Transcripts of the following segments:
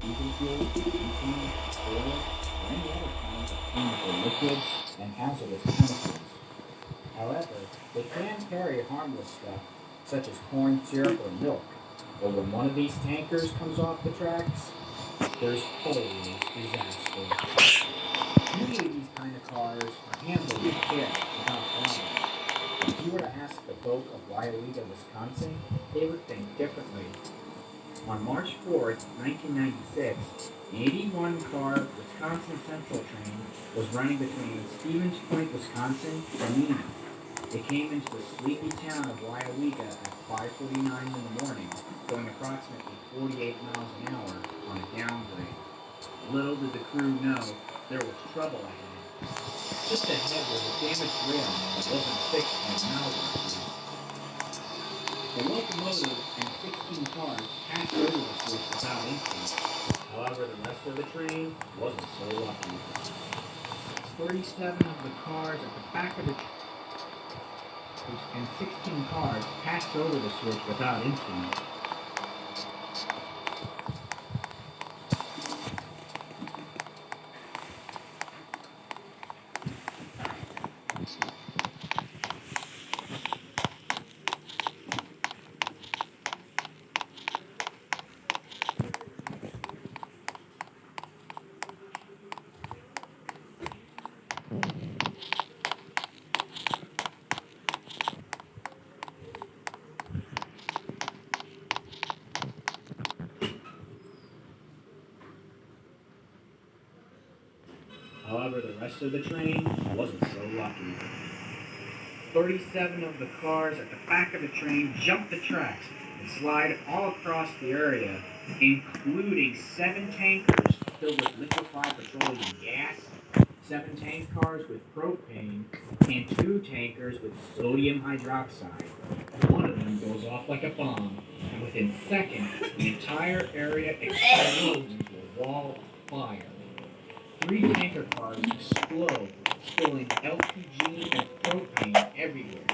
diesel fuel, benzene, oil, or any other kinds of flammable liquids and hazardous chemicals. However, they can carry harmless stuff such as corn syrup or milk. But when one of these tankers comes off the tracks, there's always disaster. Usually these kind of cars are handled with care without problem. If you were to ask the folk of Wyoming, Wisconsin, they would think differently. On March 4th, 1996, the 81-car Wisconsin Central train was running between Stevens Point, Wisconsin and Neenah. It came into the sleepy town of Wyoming at 5:49 in the morning, going approximately 48 miles an hour on a downgrade. Little did the crew know there was trouble ahead. Just ahead was a damaged rail that wasn't fixed by malware. The locomotive and 16 cars passed over the switch without incident. However, the rest of the train wasn't so lucky. 37 of the cars at the back of the and 16 cars passed over the switch without incident. However, the rest of the train wasn't so lucky. 37 of the cars at the back of the train jumped the tracks and slid all across the area, including 7 tankers filled with liquefied petroleum gas, 7 tank cars with propane, and 2 tankers with sodium hydroxide. One of them goes off like a bomb, and within seconds, the entire area explodes into a wall of fire. 3 tanker cars explode, spilling LPG and propane everywhere.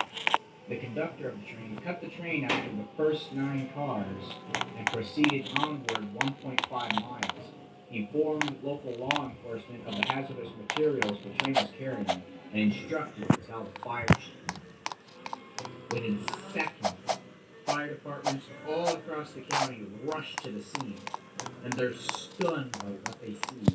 The conductor of the train cut the train after the first 9 cars and proceeded onward 1.5 miles. He informed local law enforcement of the hazardous materials the train was carrying and instructed to tell the fire chief. Within seconds, fire departments all across the county rush to the scene, and they're stunned by what they see.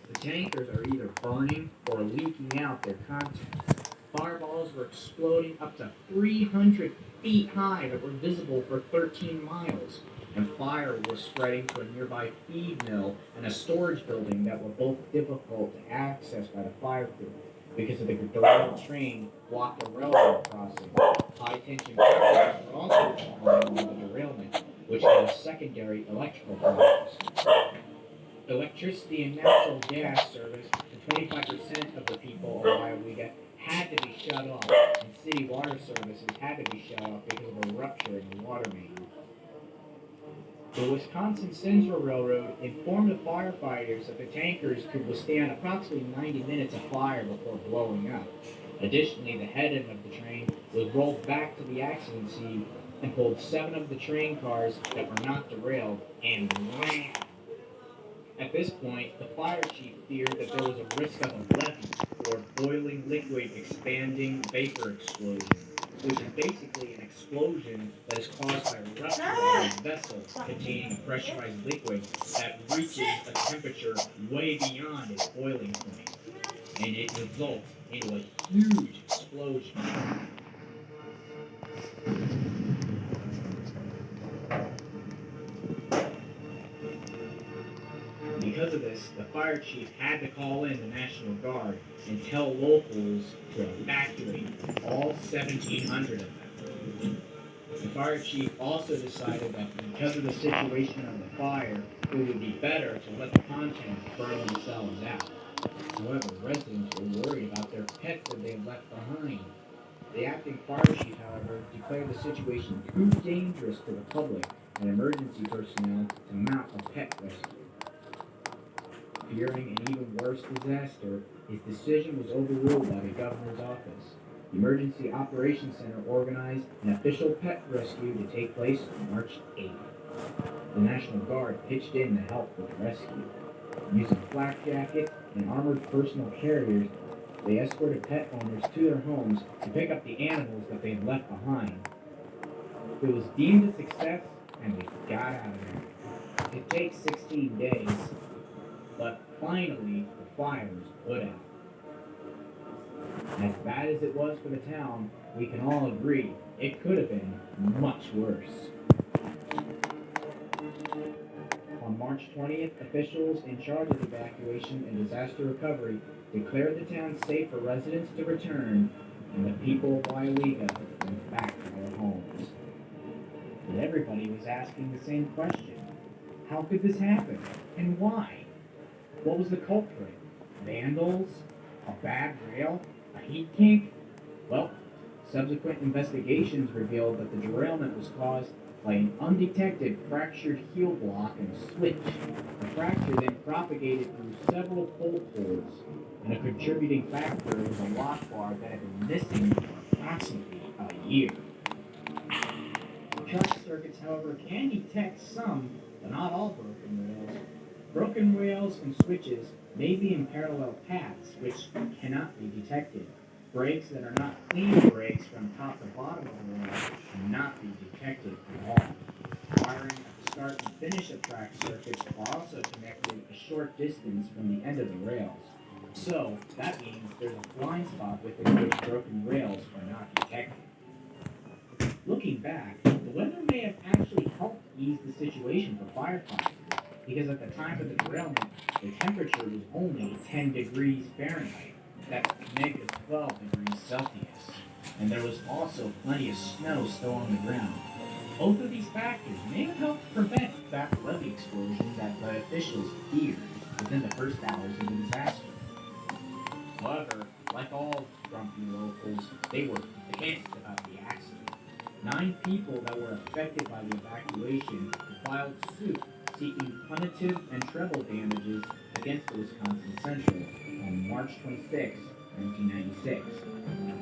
The tankers are either burning or leaking out their contents. Fireballs were exploding up to 300 feet high that were visible for 13 miles, and fire was spreading to a nearby feed mill and a storage building that were both difficult to access by the fire crew because of the derailed train blocked a railroad crossing. High-tension cables were also falling on the derailment, which caused secondary electrical problems. Electricity and natural gas service to 25% of the people of Wyoming had to be shut off, and city water services had to be shut off because of a rupture in the water main. The Wisconsin Central Railroad informed the firefighters that the tankers could withstand approximately 90 minutes of fire before blowing up. Additionally, the head end of the train was rolled back to the accident scene and pulled 7 of the train cars that were not derailed and ran. At this point, the fire chief feared that there was a risk of a levee, or boiling liquid expanding vapor explosion, which is basically an explosion that is caused by a rupture of a vessel containing a pressurized liquid that reaches a temperature way beyond its boiling point, and it results into a huge explosion. Because of this, the fire chief had to call in the National Guard and tell locals to evacuate all 1,700 of them. The fire chief also decided that because of the situation of the fire, it would be better to let the contents burn themselves out. However, residents were worried about their pets that they had left behind. The acting fire chief, however, declared the situation too dangerous to the public and emergency personnel to mount a pet rescue. Fearing an even worse disaster, his decision was overruled by the governor's office. The Emergency Operations Center organized an official pet rescue to take place on March 8th. The National Guard pitched in to help with the rescue. Using flak jackets and armored personal carriers, they escorted pet owners to their homes to pick up the animals that they had left behind. It was deemed a success, and they got out of there. It takes 16 days, but finally the fire was put out. As bad as it was for the town, we can all agree it could have been much worse. On March 20th, officials in charge of evacuation and disaster recovery declared the town safe for residents to return, and the people of Wyaliga went back to their homes. But everybody was asking the same question. How could this happen? And why? What was the culprit? Vandals? A bad rail? A heat kink? Well, subsequent investigations revealed that the derailment was caused by an undetected fractured heel block and switch. The fracture then propagated through several bolt holes, and a contributing factor was a lock bar that had been missing for approximately a year. Track circuits, however, can detect some, but not all broken rails. Broken rails and switches may be in parallel paths, which cannot be detected. Brakes that are not clean brakes from top to bottom of the rail cannot be detected at all. Wiring at the start and finish of track circuits are also connected a short distance from the end of the rails. So, that means there's a blind spot within which broken rails are not detected. Looking back, the weather may have actually helped ease the situation for firefighters, because at the time of the derailment, the temperature was only 10 degrees Fahrenheit. That's negative 12 degrees Celsius. And there was also plenty of snow still on the ground. Both of these factors may have helped prevent that levee explosion that the officials feared within the first hours of the disaster. However, like all grumpy locals, they were pissed about the accident. 9 people that were affected by the evacuation filed suit seeking punitive and treble damages against the Wisconsin Central on March 26, 1996.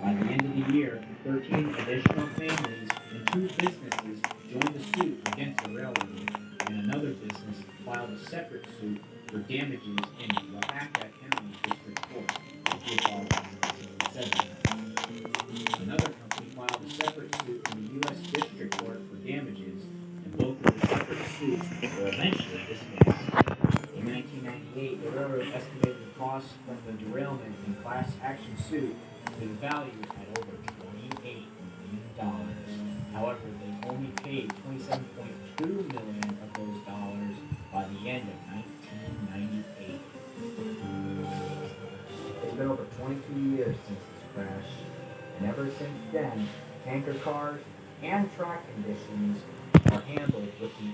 By the end of the year, 13 additional families and 2 businesses joined the suit against the railroad, and another business filed a separate suit for damages in Oaxaca County District Court, which was filed in 1970. Another company filed a separate suit in the U.S. District Court for damages, and both of the separate suits were eventually dismissed. In 1998, the railroad estimated the cost from the derailment and class action suit to the value at over $28 million. However, they only paid $27.2 million of those dollars by the end of 1998. It's been over 22 years since this crash, and ever since then, tanker cars and track conditions are handled with the